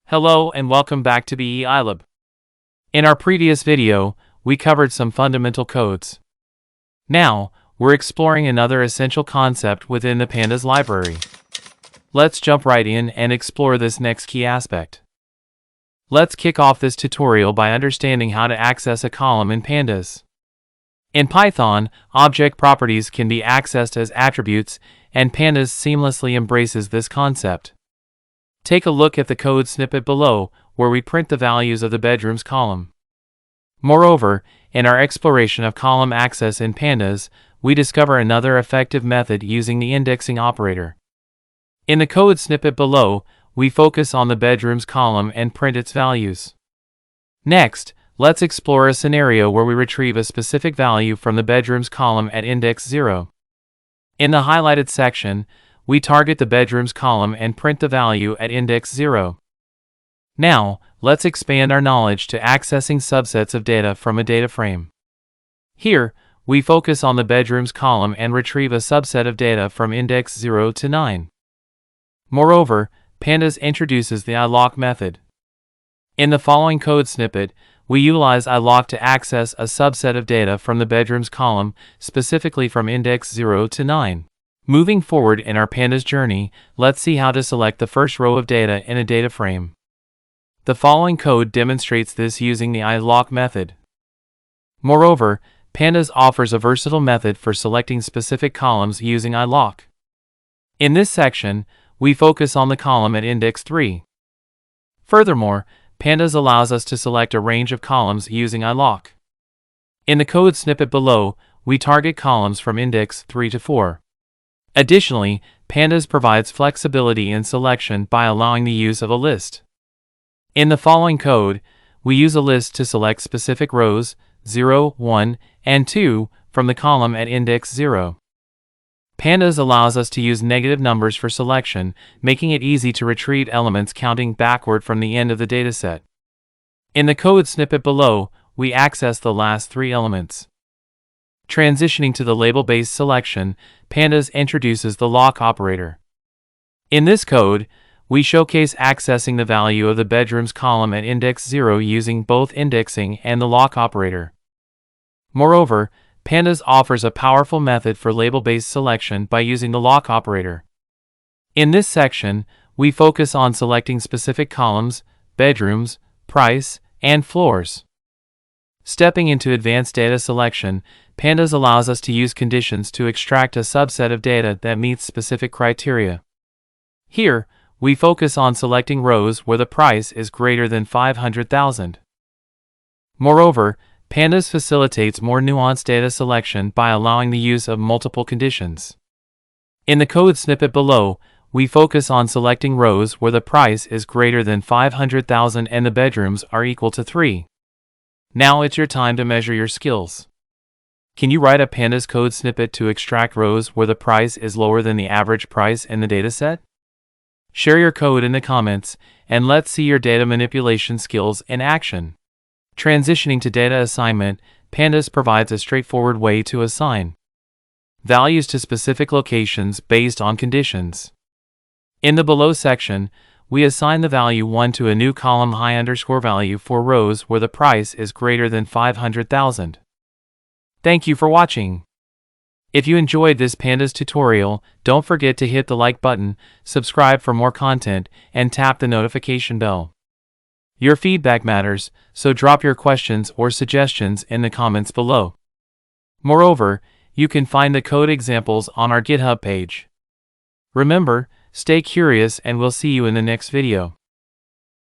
Hello and welcome back to BEEiLab. In our previous video, we covered some fundamental codes. Now, we're exploring another essential concept within the Pandas library. Let's jump right in and explore this next key aspect. Let's kick off this tutorial by understanding how to access a column in Pandas. In Python, object properties can be accessed as attributes, and Pandas seamlessly embraces this concept. Take a look at the code snippet below, where we print the values of the bedrooms column. Moreover, in our exploration of column access in Pandas, we discover another effective method using the indexing operator. In the code snippet below, we focus on the bedrooms column and print its values. Next, let's explore a scenario where we retrieve a specific value from the bedrooms column at index 0. In the highlighted section, we target the bedrooms column and print the value at index 0. Now, let's expand our knowledge to accessing subsets of data from a data frame. Here, we focus on the bedrooms column and retrieve a subset of data from index 0 to 9. Moreover, Pandas introduces the iloc method. In the following code snippet, we utilize iloc to access a subset of data from the bedrooms column, specifically from index 0 to 9. Moving forward in our Pandas journey, let's see how to select the first row of data in a data frame. The following code demonstrates this using the iloc method. Moreover, Pandas offers a versatile method for selecting specific columns using iloc. In this section, we focus on the column at index 3. Furthermore, Pandas allows us to select a range of columns using iloc. In the code snippet below, we target columns from index 3 to 4. Additionally, Pandas provides flexibility in selection by allowing the use of a list. In the following code, we use a list to select specific rows, 0, 1, and 2, from the column at index 0. Pandas allows us to use negative numbers for selection, making it easy to retrieve elements counting backward from the end of the dataset. In the code snippet below, we access the last 3 elements. Transitioning to the label-based selection, Pandas introduces the lock operator. In this code, we showcase accessing the value of the bedrooms column at index 0 using both indexing and the lock operator. Moreover, Pandas offers a powerful method for label-based selection by using the lock operator. In this section, we focus on selecting specific columns, bedrooms, price, and floors. Stepping into advanced data selection, Pandas allows us to use conditions to extract a subset of data that meets specific criteria. Here, we focus on selecting rows where the price is greater than 500,000. Moreover, Pandas facilitates more nuanced data selection by allowing the use of multiple conditions. In the code snippet below, we focus on selecting rows where the price is greater than 500,000 and the bedrooms are equal to 3. Now it's your time to measure your skills. Can you write a Pandas code snippet to extract rows where the price is lower than the average price in the dataset? Share your code in the comments, and let's see your data manipulation skills in action. Transitioning to data assignment, Pandas provides a straightforward way to assign values to specific locations based on conditions. In the below section, we assign the value 1 to a new column high_value for rows where the price is greater than 500,000. Thank you for watching. If you enjoyed this Pandas tutorial, don't forget to hit the like button, subscribe for more content, and tap the notification bell. Your feedback matters, so drop your questions or suggestions in the comments below. Moreover, you can find the code examples on our GitHub page. Remember, stay curious and we'll see you in the next video.